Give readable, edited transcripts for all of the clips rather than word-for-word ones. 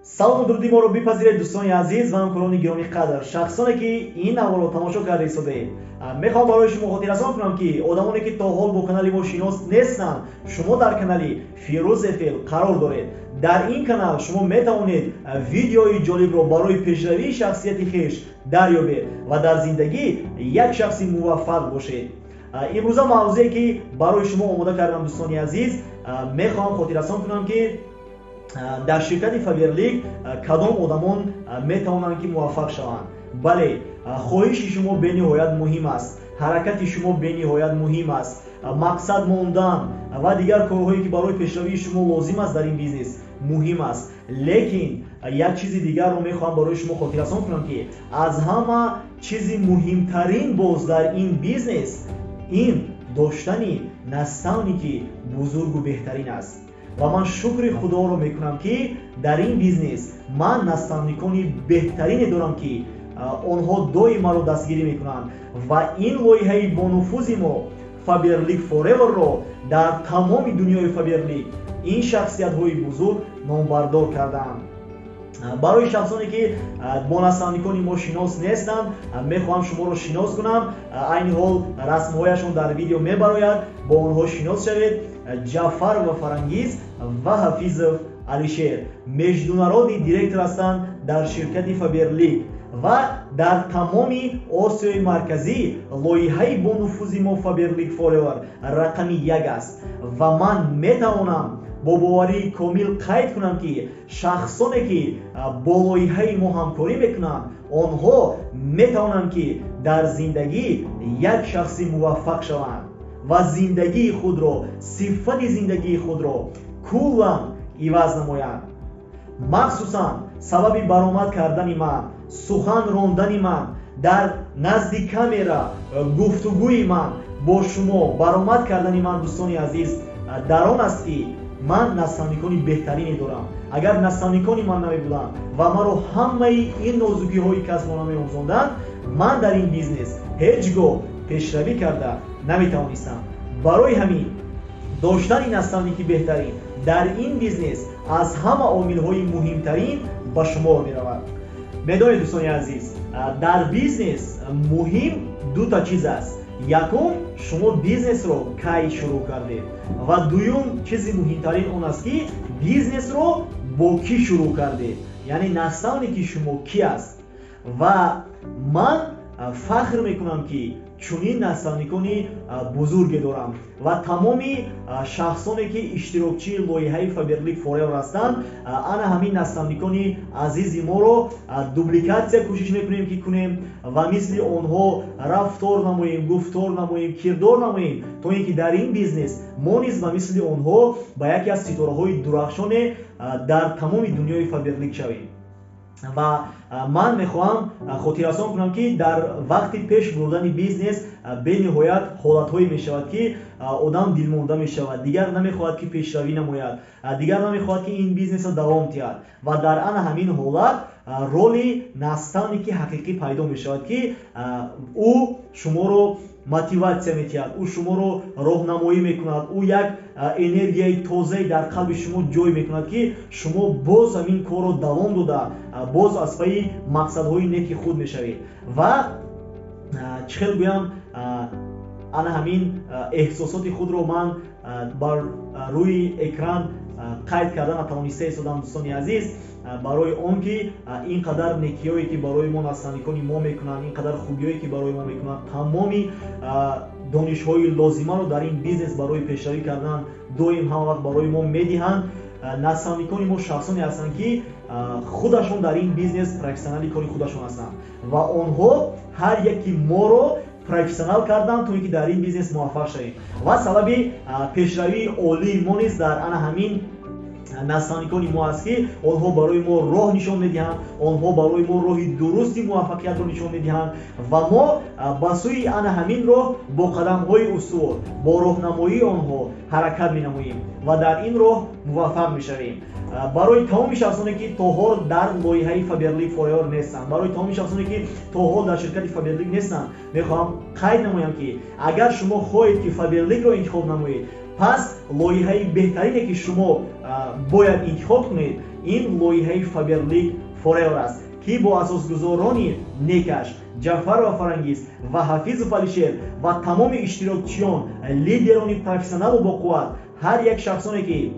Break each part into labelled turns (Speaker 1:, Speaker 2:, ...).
Speaker 1: салому дуруди моро бипазиред дӯстони азиз ва ҳамкорони гироми қадр. Шахсоне ки ин аввало тамошо карда истодаед, мехоҳам барои шумо хотиррасон кунам ки одамоне ки то ҳол бо канали мо шинос нестанд, шумо дар канали Фирӯз FL қарор доред. дар ин канал шумо метавонед видеои ҷолибро барои пешравии шахсияти хеш дарёбед ва дар зиндагӣ як шахси муваффақ бошед. имрӯза мавзӯе ки барои шумо омода кардам дӯстони азиз, мехоҳам хотиррасон кунам ки дар ширкати Faberlic кадом одамон метавонанд ки муваффақ шаванд. бале, хоҳиши шумо бениҳоят муҳим аст, ҳаракати шумо бениҳоят муҳим аст, мақсад мондан ва дигар корҳое ки барои пешравии шумо лозим аст дар ин бизнес муҳим аст. лекин як чизи дигарро мехоҳам барои шумо хотиррасон кунам ки аз ҳама чизи муҳимтарин боз дар ин бизнес ин доштани наставники бузургу беҳтарин аст. ва ман шукри худоро мекунам ки дар ин бизнес ман наставникони беҳтарине дорам ки онҳо доим маро дастгирӣ мекунанд ва ин лоиҳаи бонуфузи мо Faberlic Forever-ро дар тамоми дунёи Faberlic ин шахсиятҳои бузург номбардор кардаанд. барои шахсоне ки бо наставникони мо шинос нестанд, мехоҳам шуморо шинос кунам. айни ҳол расмҳояшон дар видео мебарояд, бо онҳо шинос шавед. Ҷаъфар ва Фарангиз ва Ҳафизов Алишер международи директор ҳастанд дар ширкати Faberlic ва дар тамоми Осиёи марказӣ лоиҳаи бонуфузи мо Faberlic Forever рақами 1 аст ва ман метавонам бо боварии комил қайд кунам ки шахсоне ки бо лоиҳаи мо ҳамкорӣ мекунанд, онҳо метавонанд ки дар зиндагӣ як шахси муваффақ шаванд ва зиндагии худро, сифати зиндагии худро куллан иваз намоянд. махсусан сабаби баромад кардани ман, сухан рондани ман дар назди камера, гуфтугӯи ман бо шумо, баромад кардани ман дӯстони азиз дар он аст ки ман наставникони беҳтарине дорам. агар наставникони ман намебуданд ва маро ҳамаи ин нозукиҳои касбо намеомӯзонданд, ман дар ин бизнес ҳеҷ гоҳ пешравӣ карда наметавонистам. барои ҳамин доштани наставники беҳтарин дар ин бизнес аз ҳама омилҳои муҳимтарин ба шумор меравад. медонед дӯстони азиз, дар бизнес муҳим дута чиз аст. якум, шумо бизнесро кай шурӯъ кардед ва дуюм чизи муҳимтарин он аст ки бизнесро бо кӣ шурӯъ кардед, яъне наставники шумо кӣ аст. ва ман фахр мекунам ки чунин наставникони бузурге дорам ва тамоми шахсоне ки иштирокчии лоиҳаи Faberlic Forever ҳастанд, ана ҳамин наставникони азизи моро дубликатсия кӯшиш мекунем ки кунем ва мисли онҳо рафтор намоем, гуфтор намоем, кирдор намоем, то ин ки дар ин бизнес мо низ ба мисли онҳо ба яке аз ситораҳои дурахшоне дар тамоми дунёи Faberlic шавем. ва ман мехоҳам хотиррасон кунам ки дар вақти пеш бурдани бизнес бениҳоят ҳолатҳое мешавад ки одам дилмонда мешавад, дигар намехоҳад ки пешравӣ намояд, дигар намехоҳад ки ин бизнеса давом диҳад ва дар ана ҳамин ҳолат роли наставники ҳақиқӣ пайдо мешавад ки ӯ шуморо мотиватсия метиҳад, ӯ шуморо роҳнамоӣ мекунад, ӯ як энергияи тозаи дар қалби шумо ҷой мекунад ки шумо боз ҳамин корро давом дода боз аз паи мақсадҳои неки худ мешавед. ва чӣ хел гӯям, ана ҳамин эҳсосоти худро ман бар рӯи экран қайд карда натавониста истодам дӯстони азиз, барои он ки ин қадар некиҳое ки барои мо наставникони мо мекунанд, ин қадар хубиҳое ки барои мо мекунанд, тамоми донишҳои лозимаро дар ин бизнес барои пешравӣ кардан доим ҳама вақт барои мо медиҳанд. наставникони мо шахсоне ҳастанд ки худашон дар ин бизнес профессионали кори худашон ҳастанд ва онҳо ҳар яки моро профессионал карданд то ин ки дар ин бизнес муваффақ шавем ва сабаби пешравии олии мо низ дар ана ҳамин наставникони мо аст ки онҳо барои мо роҳ нишон медиҳанд, онҳо барои мо роҳи дурусти муваффақиятро нишон медиҳанд ва мо ба сӯи ана ҳамин роҳ бо қадамҳои устувор, бо роҳнамоии онҳо ҳаракат менамоем ва дар ин роҳ муваффақ мешавем. барои тамоми шахсоне ки то ҳол дар лоиҳаи Faberlic Forever нестанд, барои тамоми шахсоне ки то ҳол дар ширкати Faberlic нестанд, мехоҳам қайд намоям ки агар шумо хоҳед ки Faberlicро интихоб намоед, пас лоиҳаи беҳтарине ки шумо бояд интихоб кунед این لایحه فابرلیک فورور است که با اساسگذاران نیکش جعفر آفرانگیز و حفیظ فالیشر و تمام اشتراکچیان لیدران پروفسیونال و با قوت هر یک شخصانی که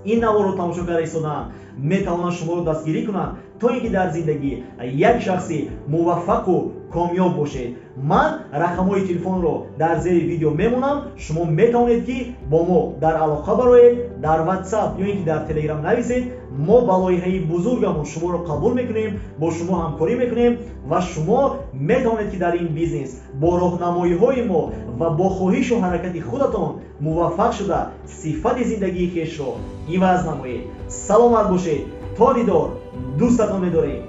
Speaker 1: این نوار رو تماشا کرده ایستادن میتوانند شما رو دستگیری کنند تا اینکه در زندگی یک شخصی موفق و کامیاب باشید. من رقم‌های تلفن رو در زیر ویدیو میمونم، شما میتونید که با ما در علاقه برایید، در واتساپ یا اینکه در تلگرام نویسید. ما با لایحه بزرگمون شما رو قبول میکنیم، با شما همکاری میکنیم و شما میتونید که در این بیزنس با راهنمایی‌های ما و با خواهش و حرکت خودتون موفق شده صفت زندگی خویش رو عوض نمایید. سلامت باشید. تا دیدار. دوستتون می‌داریم.